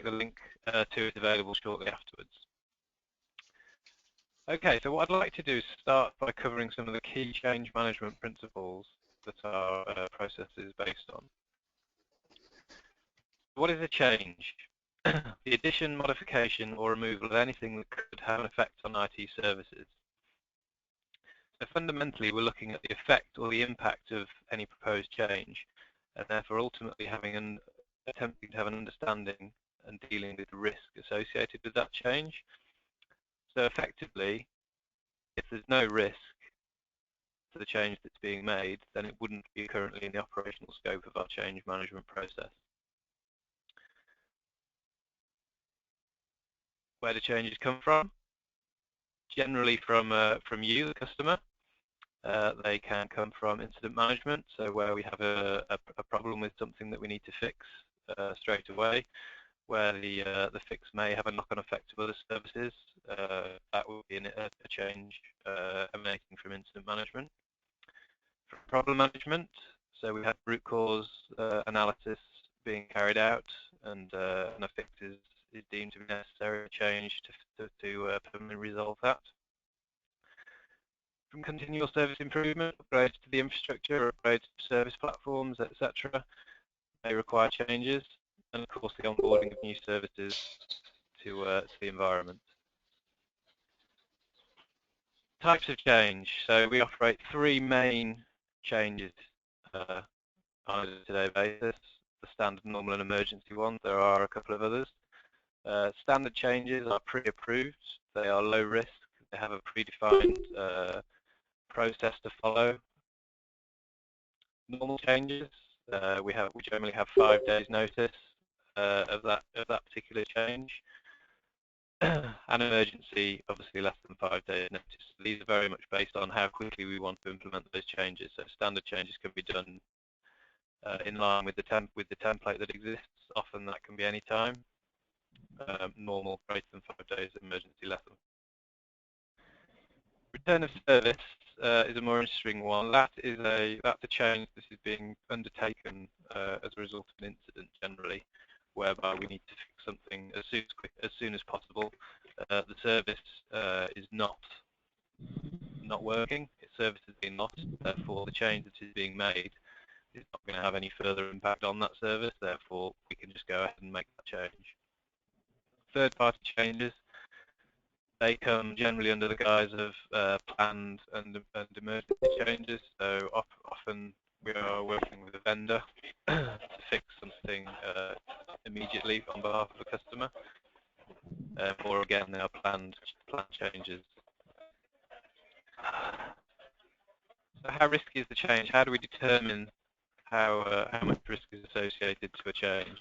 the link to it available shortly afterwards. Okay, so what I'd like to do is start by covering some of the key change management principles that our process is based on. What is a change? The addition, modification, or removal of anything that could have an effect on IT services. So fundamentally, we're looking at the effect or the impact of any proposed change, and therefore ultimately attempting to have an understanding and dealing with the risk associated with that change. So effectively, if there's no risk to the change that's being made, then it wouldn't be currently in the operational scope of our change management process. Where do changes come from? Generally from you, the customer. They can come from incident management, so where we have a problem with something that we need to fix straight away, where the fix may have a knock-on effect to other services. That would be a change emanating from incident management. From problem management, so we have root cause analysis being carried out, and a fix is deemed to be necessary, a change to permanently resolve that. From continual service improvement, upgrades to the infrastructure, upgrades to service platforms, etc. may require changes, and of course the onboarding of new services to the environment. Types of change. So we operate three main changes on a day-to-day basis. The standard, normal, and emergency ones. There are a couple of others. Standard changes are pre-approved. They are low risk. They have a predefined process to follow. Normal changes, we generally have 5 days notice of that particular change. An emergency, obviously less than 5 days notice. These are very much based on how quickly we want to implement those changes. So standard changes can be done in line with the template that exists. Often that can be any time. Normal, greater than 5 days. Emergency, less than. Return of service is a more interesting one. That's a change that is being undertaken as a result of an incident generally, whereby we need to fix something as soon as possible. The service is not working. Its service has been lost. Therefore, the change that is being made is not going to have any further impact on that service. Therefore, we can just go ahead and make that change. Third-party changes. They come generally under the guise of planned and emergency changes. So often we are working with a vendor to fix something immediately on behalf of the customer. Or again, they are planned changes. So how risky is the change? How do we determine how much risk is associated to a change?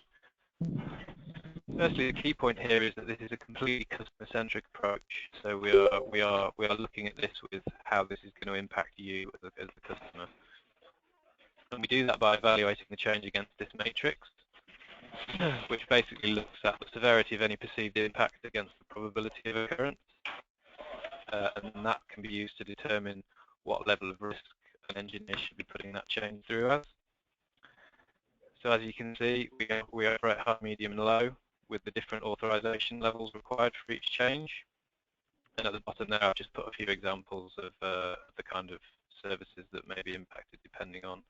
Firstly, the key point here is that this is a completely customer-centric approach. So we are looking at this with how this is going to impact you as the customer, and we do that by evaluating the change against this matrix, which basically looks at the severity of any perceived impact against the probability of occurrence, and that can be used to determine what level of risk an engineer should be putting that change through as. So as you can see, we operate high, medium, and low, with the different authorization levels required for each change. And at the bottom there, I've just put a few examples of the kind of services that may be impacted depending on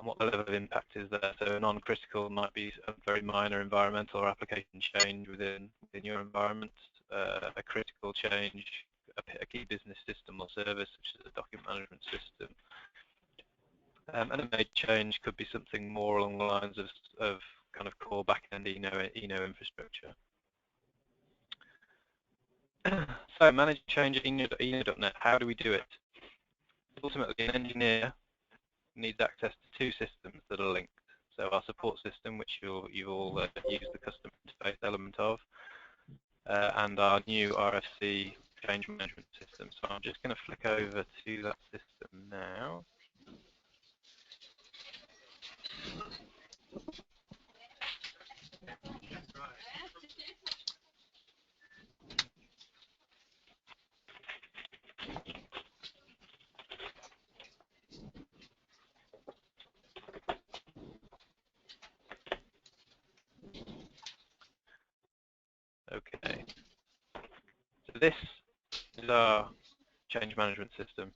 what the level of impact is there. So non-critical might be a very minor environmental or application change within your environment. A critical change, a key business system or service, such as a document management system. And a major change could be something more along the lines of kind of core back-end Eno infrastructure. So manage change at Eno.net. How do we do it? Ultimately, an engineer needs access to two systems that are linked. So our support system, which you've all used the custom interface element of, and our new RFC change management system. So I'm just going to flick over to that system now. Okay. So this is our change management system.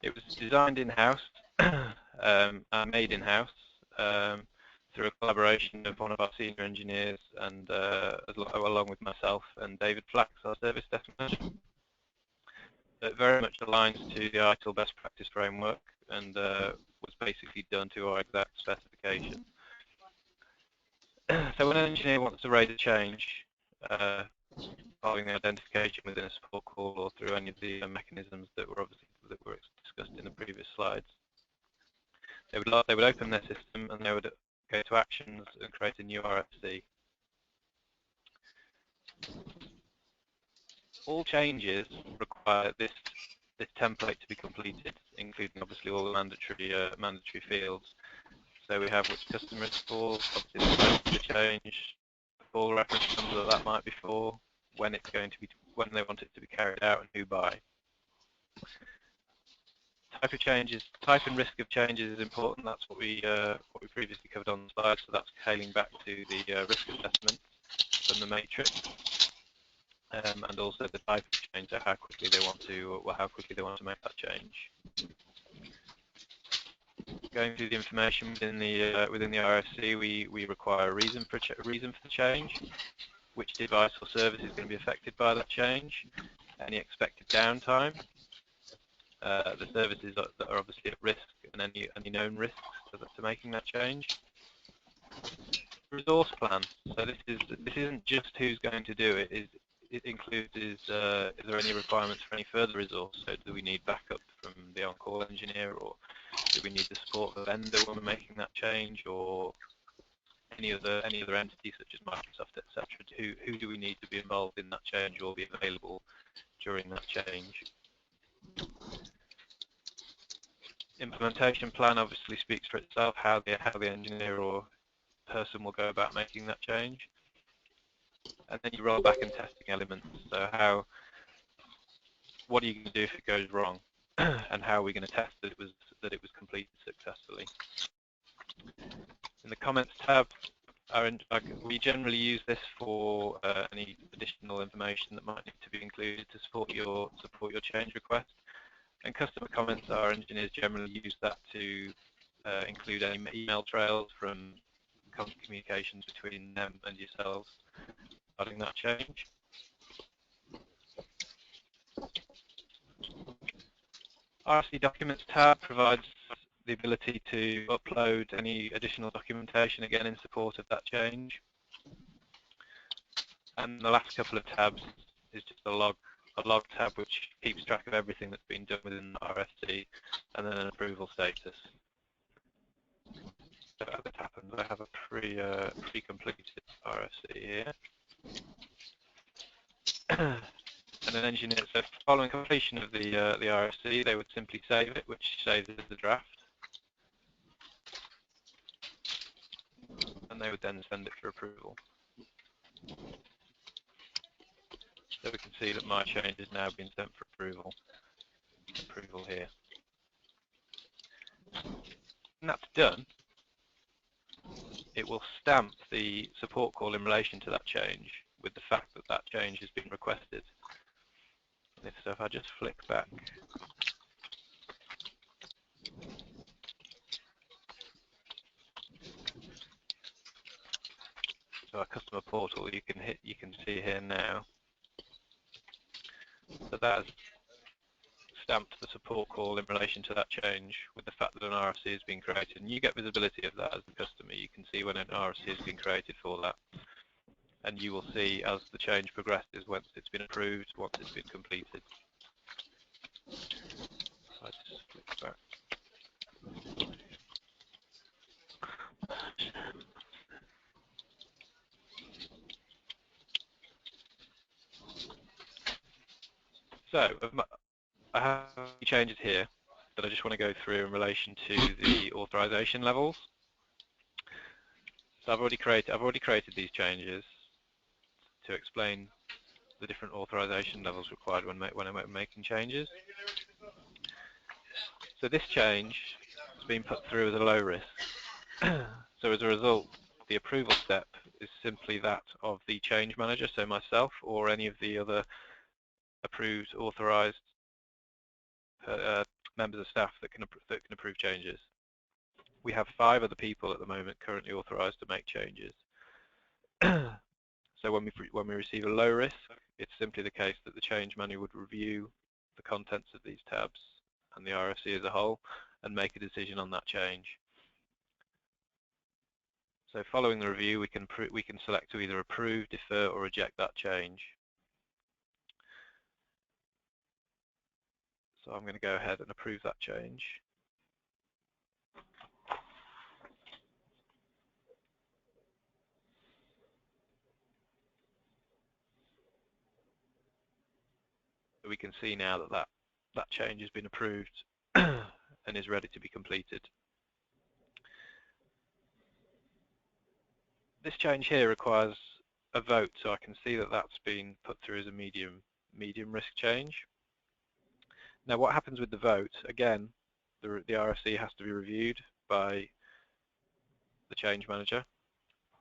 It was designed in-house and made in-house through a collaboration of one of our senior engineers and along with myself and David Flax, our service desk manager. It very much aligns to the ITIL best practice framework and was basically done to our exact specification. So when an engineer wants to raise a change following the identification within a support call or through any of the mechanisms that were discussed in the previous slides, they would open their system and they would go to actions and create a new RFC. All changes require this template to be completed, including obviously all the mandatory fields. So we have which customer it's for, obviously the scope of the change, the full reference number that might be for, when it's going to be, when they want it to be carried out, and who by. Type of changes, type and risk of changes is important. That's what we previously covered on the slide. So that's hailing back to the risk assessment from the matrix, and also the type of change, so how quickly they want to make that change. Going through the information within the RFC, we require a reason for the change, which device or service is going to be affected by that change, any expected downtime, the services that are obviously at risk, and any known risks to making that change. Resource plan. So this isn't just who's going to do it. It includes is there any requirements for any further resource? So do we need backup from the on-call engineer, or do we need the support of a vendor when we're making that change, or any other entity such as Microsoft, etc. Who do we need to be involved in that change or be available during that change? Implementation plan obviously speaks for itself, how the engineer or person will go about making that change. And then you roll back and testing elements. So what are you going to do if it goes wrong, and how are we going to test that it was completed successfully? In the comments tab, we generally use this for any additional information that might need to be included to support your change request. And customer comments, our engineers generally use that to include any email trails from communications between them and yourselves regarding that change. RFC Documents tab provides the ability to upload any additional documentation, again in support of that change. And the last couple of tabs is just a log tab which keeps track of everything that's been done within the RFC, and then an approval status. So as it happens, I have a pre-completed RFC here. And an engineer, so following completion of the RFC, they would simply save it, which saves as a draft. And they would then send it for approval. So we can see that my change has now been sent for approval here. When that's done, it will stamp the support call in relation to that change with the fact that that change has been requested. So if I just flick back, so our customer portal, you can see here now that has stamped the support call in relation to that change with the fact that an RFC has been created, and you get visibility of that as the customer. You can see when an RFC has been created for that, and you will see as the change progresses once it's been approved, once it's been completed. I just flick back. So I have a few changes here that I just want to go through in relation to the authorization levels. So I've already created these changes to explain the different authorization levels required when I'm making changes. So this change has been put through as a low risk. So as a result, the approval step is simply that of the change manager, so myself or any of the other approved, authorized members of staff that can approve changes. We have 5 other people at the moment currently authorized to make changes. So when we receive a low risk, it's simply the case that the change manager would review the contents of these tabs and the RFC as a whole and make a decision on that change. So following the review, we can select to either approve, defer, or reject that change. So I'm going to go ahead and approve that change. So we can see now that that change has been approved and is ready to be completed. This change here requires a vote, so I can see that that's been put through as a medium risk change. Now what happens with the vote? Again, the RFC has to be reviewed by the change manager.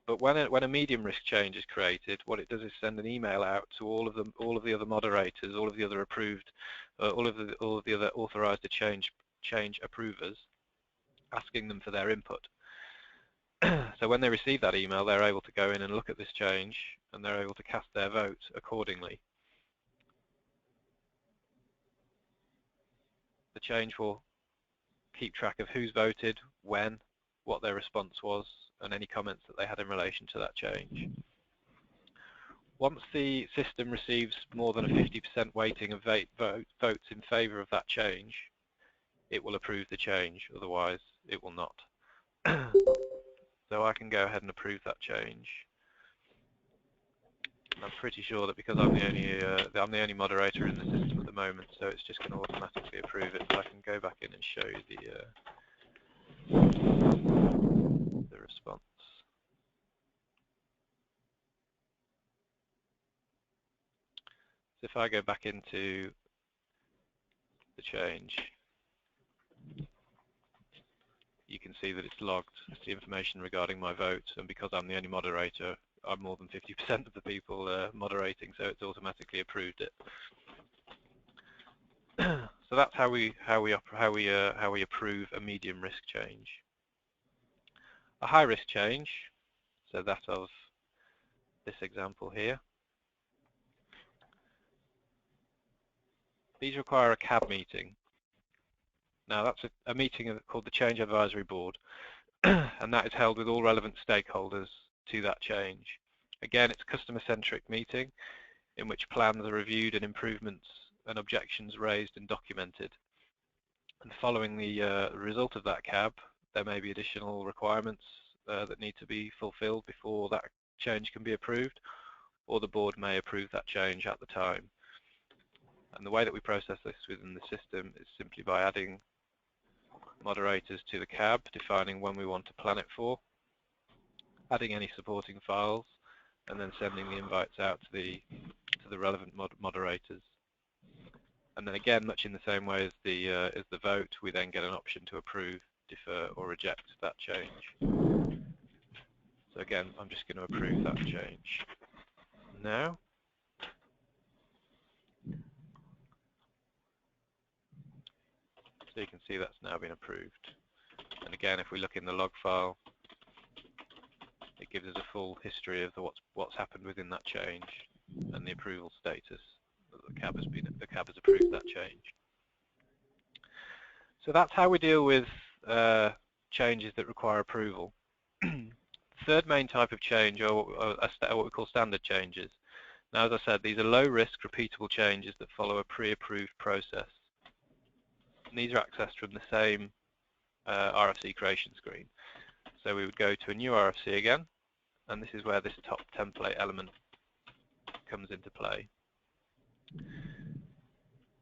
But when a medium risk change is created, what it does is send an email out to all of the other moderators, all of the other approved, all of the other authorized to change approvers, asking them for their input. So when they receive that email, they're able to go in and look at this change, and they're able to cast their vote accordingly. The change will keep track of who's voted, when, what their response was, and any comments that they had in relation to that change. Once the system receives more than a 50% weighting of votes in favour of that change, it will approve the change, otherwise it will not. So I can go ahead and approve that change. I'm pretty sure that because I'm the only moderator in the system at the moment, so it's just going to automatically approve it. So I can go back in and show you the response. So if I go back into the change, you can see that it's logged. It's the information regarding my vote, and because I'm the only moderator, I'm more than 50% of the people moderating, so it's automatically approved it. So that's how we approve a medium risk change. A high risk change, so that of this example here. These require a CAB meeting. Now that's a meeting called the Change Advisory Board, and that is held with all relevant stakeholders to that change. Again, it's a customer-centric meeting in which plans are reviewed and improvements and objections raised and documented. And following the result of that CAB, there may be additional requirements that need to be fulfilled before that change can be approved, or the board may approve that change at the time. And the way that we process this within the system is simply by adding moderators to the CAB, defining when we want to plan it for, adding any supporting files, and then sending the invites out to the relevant moderators. And then again, much in the same way as the vote, we then get an option to approve, defer, or reject that change. So again, I'm just going to approve that change now. So you can see that's now been approved. And again, if we look in the log file, it gives us a full history of what's happened within that change and the approval status. The CAB has approved that change. So that's how we deal with changes that require approval. Third main type of change are what we call standard changes. Now, as I said, these are low-risk, repeatable changes that follow a pre-approved process. And these are accessed from the same RFC creation screen. So we would go to a new RFC again, and this is where this top template element comes into play.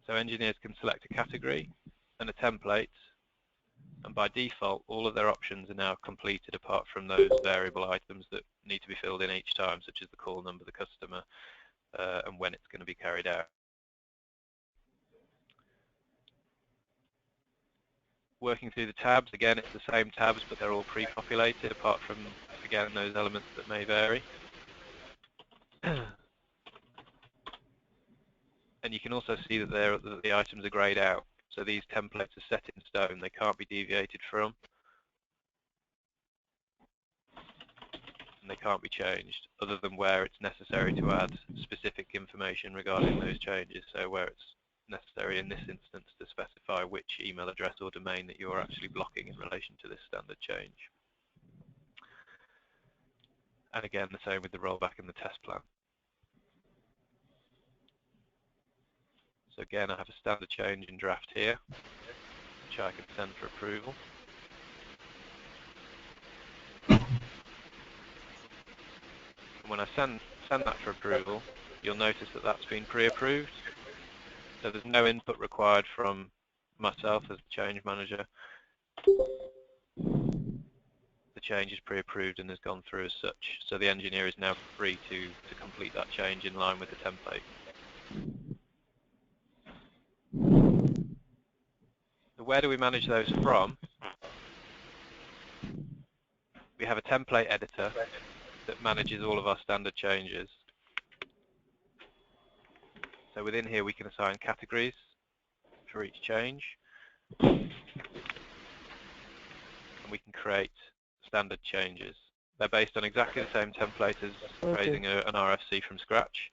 So engineers can select a category and a template, and by default, all of their options are now completed apart from those variable items that need to be filled in each time, such as the call number, the customer, and when it's going to be carried out. Working through the tabs, again, it's the same tabs, but they're all pre-populated, apart from, again, those elements that may vary. And you can also see that the items are grayed out. So these templates are set in stone. They can't be deviated from, and they can't be changed, other than where it's necessary to add specific information regarding those changes. So where it's necessary in this instance to specify which email address or domain that you're actually blocking in relation to this standard change. And again, the same with the rollback and the test plan. So again, I have a standard change in draft here, which I can send for approval. And when I send that for approval, you'll notice that that's been pre-approved. So there's no input required from myself as the change manager. The change is pre-approved and has gone through as such. So the engineer is now free to complete that change in line with the template. So where do we manage those from? We have a template editor that manages all of our standard changes. So within here we can assign categories for each change, and we can create standard changes. They're based on exactly the same template as creating an RFC from scratch.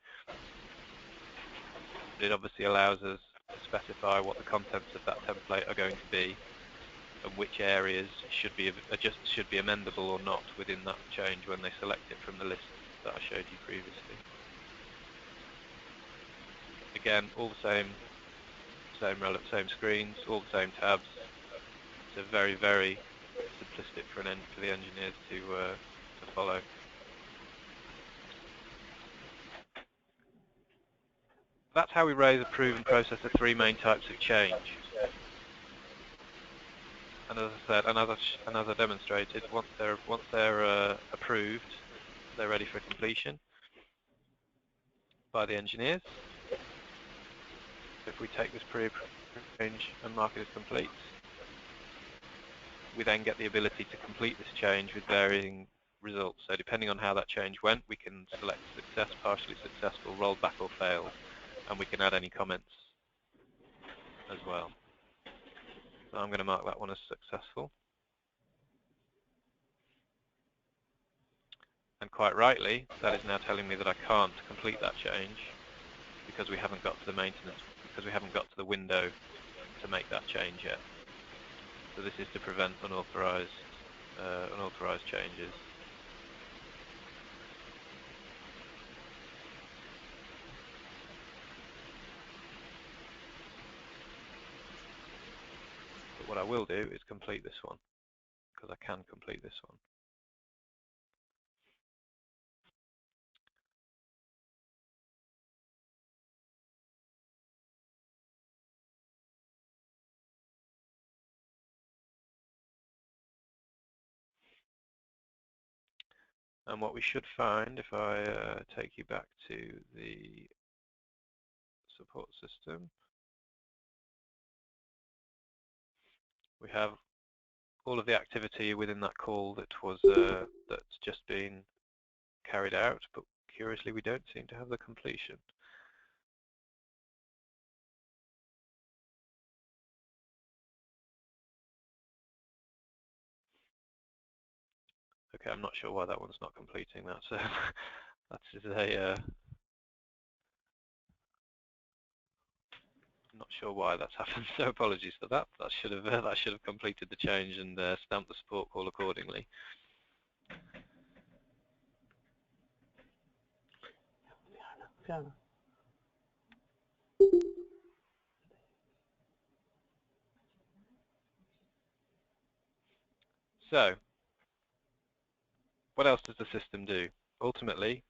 But it obviously allows us to specify what the contents of that template are going to be, and which areas should be amendable or not within that change when they select it from the list that I showed you previously. Again, all the same screens, all the same tabs. So very, very simplistic for the engineers to follow. That's how we raise, approve, and process the three main types of change. And as I said, and as I demonstrated, once they're approved, they're ready for completion by the engineers. If we take this pre-approved change and mark it as complete, we then get the ability to complete this change with varying results. So depending on how that change went, we can select success, partially successful, rolled back or failed, and we can add any comments as well. So I'm going to mark that one as successful. And quite rightly, that is now telling me that I can't complete that change because we haven't got to the maintenance, because we haven't got to the window to make that change yet. So this is to prevent unauthorized changes. But what I will do is complete this one, because I can complete this one. And what we should find, if I take you back to the support system, we have all of the activity within that call that's just been carried out, but curiously we don't seem to have the completion. Okay, I'm not sure why that one's not completing. That's I'm not sure why that's happened. So apologies for that. That should have completed the change and stamped the support call accordingly. So, what else does the system do? Ultimately,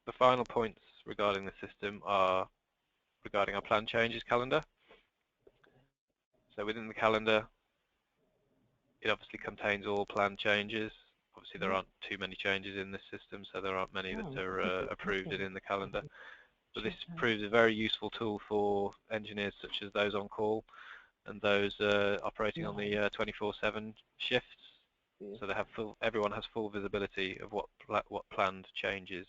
the final points regarding the system are regarding our plan changes calendar. So within the calendar, it obviously contains all plan changes. Obviously, there aren't too many changes in this system, so there aren't many that are approved in the calendar. But this proves a very useful tool for engineers such as those on call, and those operating on the 24/7 shifts. So they have everyone has full visibility of what planned changes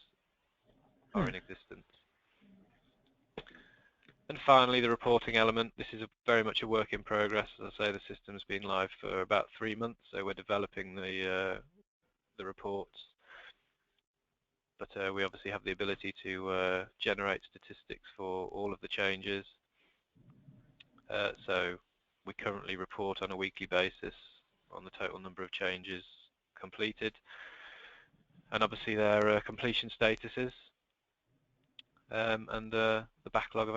are in existence. And finally, the reporting element. This is very much a work in progress. As I say, the system's been live for about 3 months, so we're developing the reports. But we obviously have the ability to generate statistics for all of the changes. So we currently report on a weekly basis on the total number of changes completed, and obviously their completion statuses, and the backlog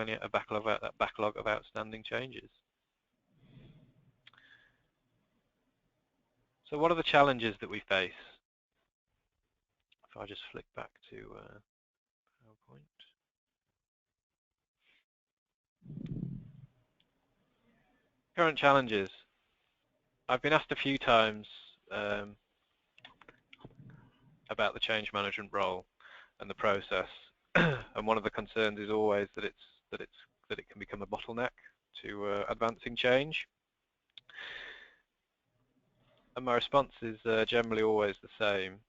of outstanding changes. So what are the challenges that we face? If I just flick back to PowerPoint. Current challenges. I've been asked a few times about the change management role and the process, and one of the concerns is always that it can become a bottleneck to advancing change. And my response is generally always the same,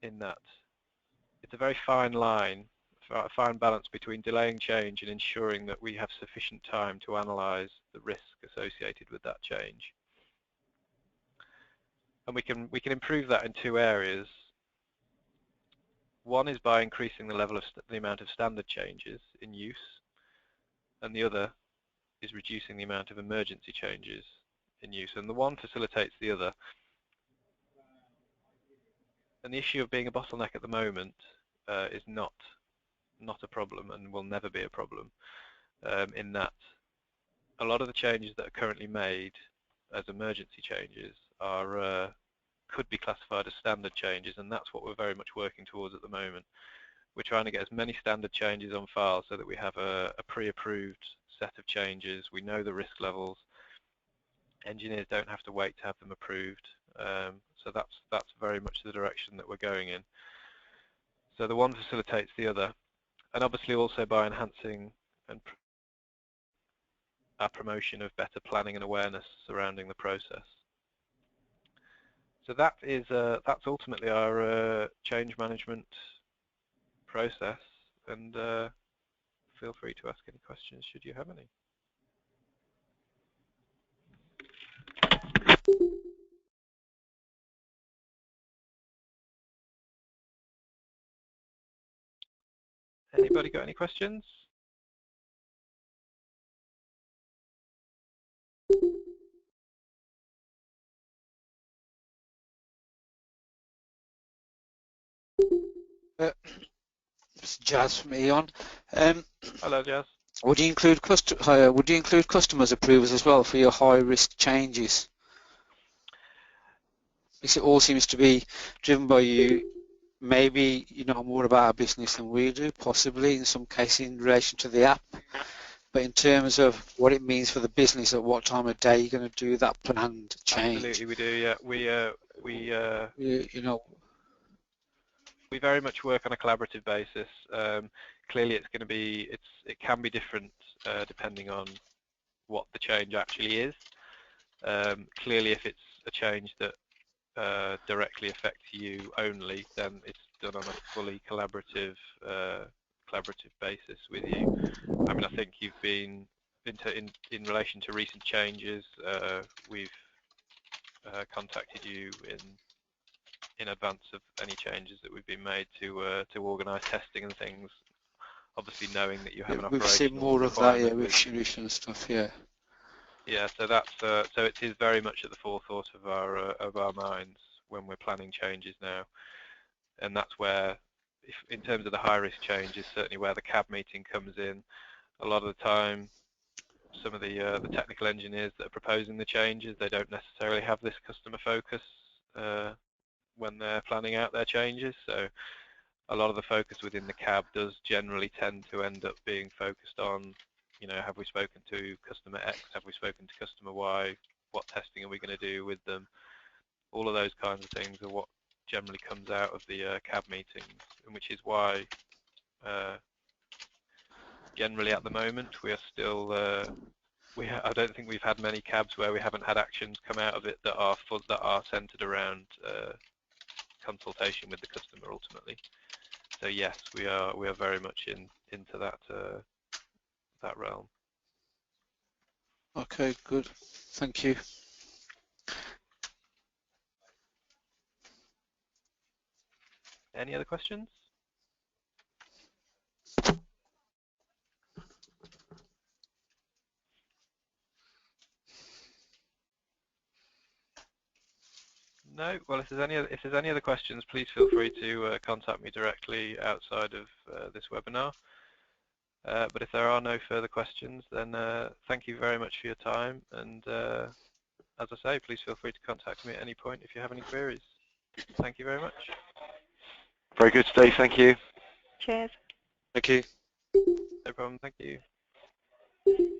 in that it's a very fine line, a fine balance between delaying change and ensuring that we have sufficient time to analyse the risk associated with that change. And we can improve that in two areas. One is by increasing the level of the amount of standard changes in use, and the other is reducing the amount of emergency changes in use. And the one facilitates the other. And the issue of being a bottleneck at the moment is not a problem, and will never be a problem, in that a lot of the changes that are currently made as emergency changes could be classified as standard changes, and that's what we're very much working towards at the moment. We're trying to get as many standard changes on file so that we have a pre-approved set of changes. We know the risk levels. Engineers don't have to wait to have them approved. So that's very much the direction that we're going in. So the one facilitates the other, and obviously also by enhancing our promotion of better planning and awareness surrounding the process. So that's ultimately our change management process, and feel free to ask any questions should you have any. Anybody got any questions? It's Jazz from Eon. Hello, Jazz. Would you include customers' approvals as well for your high-risk changes? Because it all seems to be driven by you. Maybe you know more about our business than we do, possibly in some cases in relation to the app. But in terms of what it means for the business, at what time of day you're going to do that planned change. Absolutely, we do. Yeah, we very much work on a collaborative basis. Clearly, it can be different depending on what the change actually is. Clearly, if it's a change that directly affects you only, then it's done on a fully collaborative basis with you. I mean, I think you've been in relation to recent changes. We've contacted you in advance of any changes that we've been made to organise testing and things. Obviously, knowing that you have an operational We've seen more of that, yeah, with solution and stuff, yeah. Yeah, so that's so it is very much at the forethought of our minds when we're planning changes now, and that's where, in terms of the high risk changes, certainly where the CAB meeting comes in. A lot of the time, some of the technical engineers that are proposing the changes, they don't necessarily have this customer focus when they're planning out their changes. So a lot of the focus within the CAB does generally tend to end up being focused on, you know, have we spoken to customer X, have we spoken to customer Y, what testing are we going to do with them? All of those kinds of things are what generally comes out of the CAB meetings, and which is why generally at the moment we are still I don't think we've had many cabs where we haven't had actions come out of it that are centered around consultation with the customer ultimately. So yes, we are very much into that realm. Okay, good. Thank you. Any other questions? No. Well, if there's any other questions, please feel free to contact me directly outside of this webinar. But if there are no further questions, then thank you very much for your time. And as I say, please feel free to contact me at any point if you have any queries. Thank you very much. Very good, Steve. Thank you. Cheers. Thank you. No problem. Thank you.